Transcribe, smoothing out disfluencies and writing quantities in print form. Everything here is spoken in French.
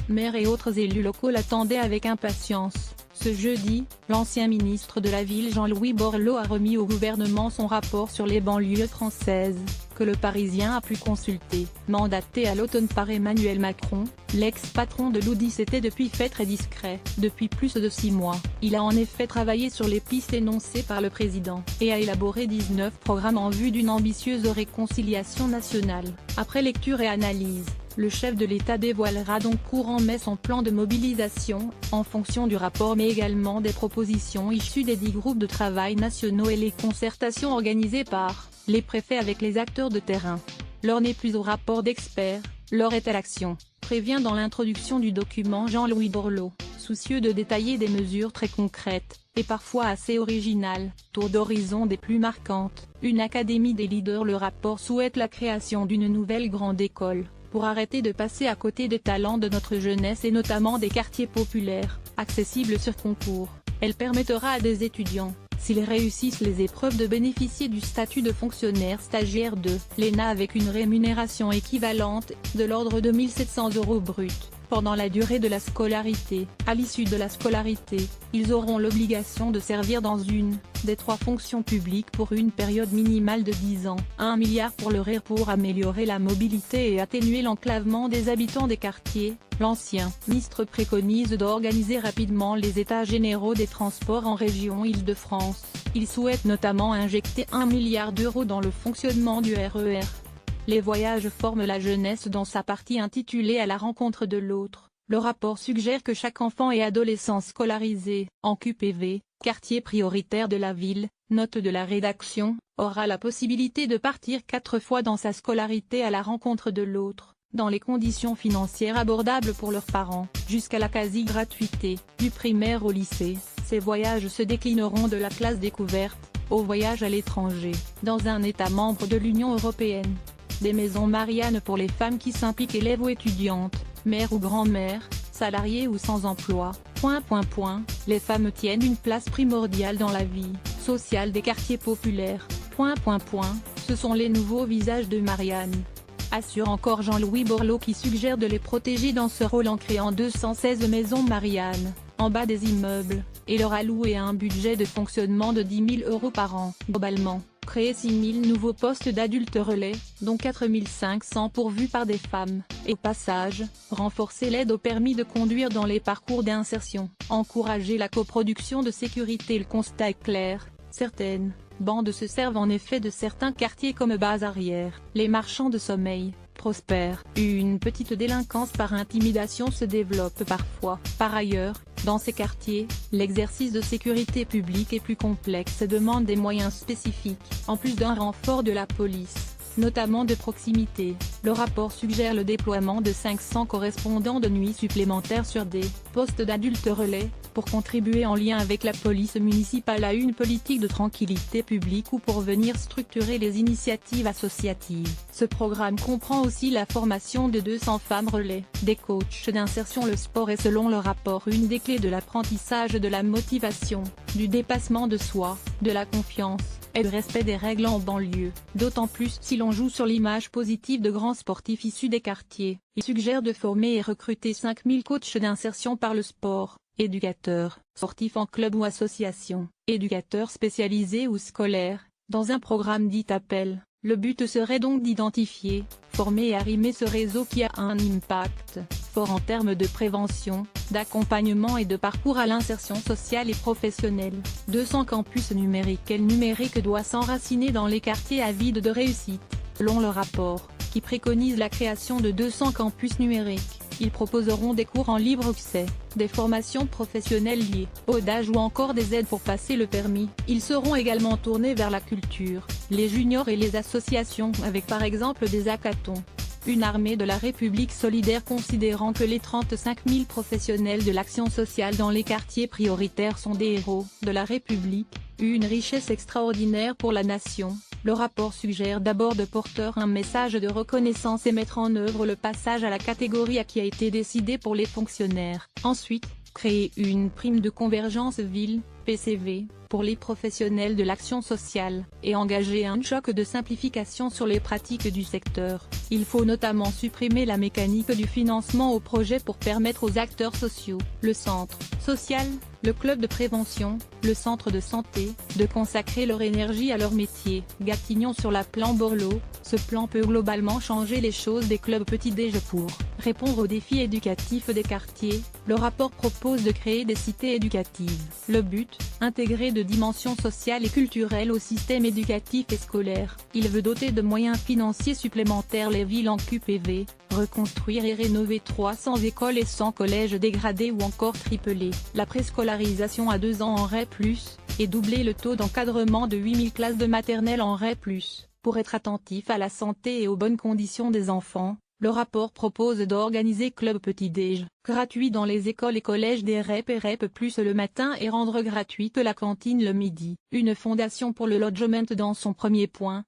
maires et autres élus locaux l'attendaient avec impatience. Ce jeudi, l'ancien ministre de la Ville Jean-Louis Borloo a remis au gouvernement son rapport sur les banlieues françaises, que le Parisien a pu consulter. Mandaté à l'automne par Emmanuel Macron, l'ex-patron de l'Audi s'était depuis fait très discret. Depuis plus de 6 mois, il a en effet travaillé sur les pistes énoncées par le président, et a élaboré 19 programmes en vue d'une ambitieuse réconciliation nationale. Après lecture et analyse, le chef de l'État dévoilera donc courant mai son plan de mobilisation, en fonction du rapport mais également des propositions issues des 10 groupes de travail nationaux et les concertations organisées par les préfets avec les acteurs de terrain. L'heure n'est plus au rapport d'experts, l'heure est à l'action, prévient dans l'introduction du document Jean-Louis Borloo, soucieux de détailler des mesures très concrètes, et parfois assez originales. Tour d'horizon des plus marquantes, une académie des leaders. Le rapport souhaite la création d'une nouvelle grande école, pour arrêter de passer à côté des talents de notre jeunesse et notamment des quartiers populaires, accessibles sur concours. Elle permettra à des étudiants, s'ils réussissent les épreuves, de bénéficier du statut de fonctionnaire stagiaire de l'ENA avec une rémunération équivalente, de l'ordre de 1 700 € bruts, pendant la durée de la scolarité. À l'issue de la scolarité, ils auront l'obligation de servir dans une des 3 fonctions publiques pour une période minimale de 10 ans. 1 milliard pour le RIR pour améliorer la mobilité et atténuer l'enclavement des habitants des quartiers. L'ancien ministre préconise d'organiser rapidement les états généraux des transports en région Île-de-France. Il souhaite notamment injecter 1 milliard d'euros dans le fonctionnement du RER. Les voyages forment la jeunesse dans sa partie intitulée « À la rencontre de l'autre ». Le rapport suggère que chaque enfant et adolescent scolarisé, en QPV, quartier prioritaire de la ville, note de la rédaction, aura la possibilité de partir 4 fois dans sa scolarité à la rencontre de l'autre, dans les conditions financières abordables pour leurs parents, jusqu'à la quasi-gratuité, du primaire au lycée. Ces voyages se déclineront de la classe découverte, au voyage à l'étranger, dans un État membre de l'Union européenne. Des maisons Marianne pour les femmes qui s'impliquent, élèves ou étudiantes, mères ou grand-mères, salariés ou sans emploi. Les femmes tiennent une place primordiale dans la vie sociale des quartiers populaires. Ce sont les nouveaux visages de Marianne, assure encore Jean-Louis Borloo, qui suggère de les protéger dans ce rôle en créant 216 maisons Marianne, en bas des immeubles, et leur allouer un budget de fonctionnement de 10 000 € par an. Globalement, créer 6 000 nouveaux postes d'adultes relais, dont 4 500 pourvus par des femmes, et au passage, renforcer l'aide au permis de conduire dans les parcours d'insertion. Encourager la coproduction de sécurité. Le constat est clair, certaines bandes se servent en effet de certains quartiers comme base arrière. Les marchands de sommeil prospèrent. Une petite délinquance par intimidation se développe parfois. Par ailleurs, dans ces quartiers, l'exercice de sécurité publique est plus complexe et demande des moyens spécifiques, en plus d'un renfort de la police, notamment de proximité. Le rapport suggère le déploiement de 500 correspondants de nuit supplémentaires sur des postes d'adultes relais, pour contribuer en lien avec la police municipale à une politique de tranquillité publique ou pour venir structurer les initiatives associatives. Ce programme comprend aussi la formation de 200 femmes relais, des coachs d'insertion. Le sport est selon le rapport une des clés de l'apprentissage de la motivation, du dépassement de soi, de la confiance, et du respect des règles en banlieue, d'autant plus si l'on joue sur l'image positive de grands sportifs issus des quartiers. Il suggère de former et recruter 5 000 coachs d'insertion par le sport, éducateurs, sportifs en club ou association, éducateurs spécialisés ou scolaires, dans un programme dit appel. Le but serait donc d'identifier, former et arrimer ce réseau qui a un impact fort en termes de prévention, d'accompagnement et de parcours à l'insertion sociale et professionnelle. 200 campus numériques. Le numérique doit s'enraciner dans les quartiers avides de réussite, selon le rapport, qui préconise la création de 200 campus numériques. Ils proposeront des cours en libre accès, des formations professionnelles liées au DAGE ou encore des aides pour passer le permis. Ils seront également tournés vers la culture, les juniors et les associations, avec par exemple des hackathons. Une armée de la République solidaire, considérant que les 35 000 professionnels de l'action sociale dans les quartiers prioritaires sont des héros de la République, une richesse extraordinaire pour la nation. Le rapport suggère d'abord de porter un message de reconnaissance et mettre en œuvre le passage à la catégorie A qui a été décidé pour les fonctionnaires. Ensuite, créer une prime de convergence ville, PCV, pour les professionnels de l'action sociale, et engager un choc de simplification sur les pratiques du secteur. Il faut notamment supprimer la mécanique du financement au projet pour permettre aux acteurs sociaux, le centre social, le club de prévention, le centre de santé, de consacrer leur énergie à leur métier. Gatignon sur la plan Borloo, ce plan peut globalement changer les choses des clubs petit-déj pour répondre aux défis éducatifs des quartiers. Le rapport propose de créer des cités éducatives. Le but, intégrer de dimensions sociales et culturelles au système éducatif et scolaire. Il veut doter de moyens financiers supplémentaires les villes en QPV, reconstruire et rénover 300 écoles et 100 collèges dégradés ou encore tripler la préscolarisation à 2 ans en REP+, et doubler le taux d'encadrement de 8000 classes de maternelle en REP+. Pour être attentif à la santé et aux bonnes conditions des enfants, le rapport propose d'organiser club petit-déj gratuit dans les écoles et collèges des REP et REP+ le matin et rendre gratuite la cantine le midi. Une fondation pour le logement dans son premier point.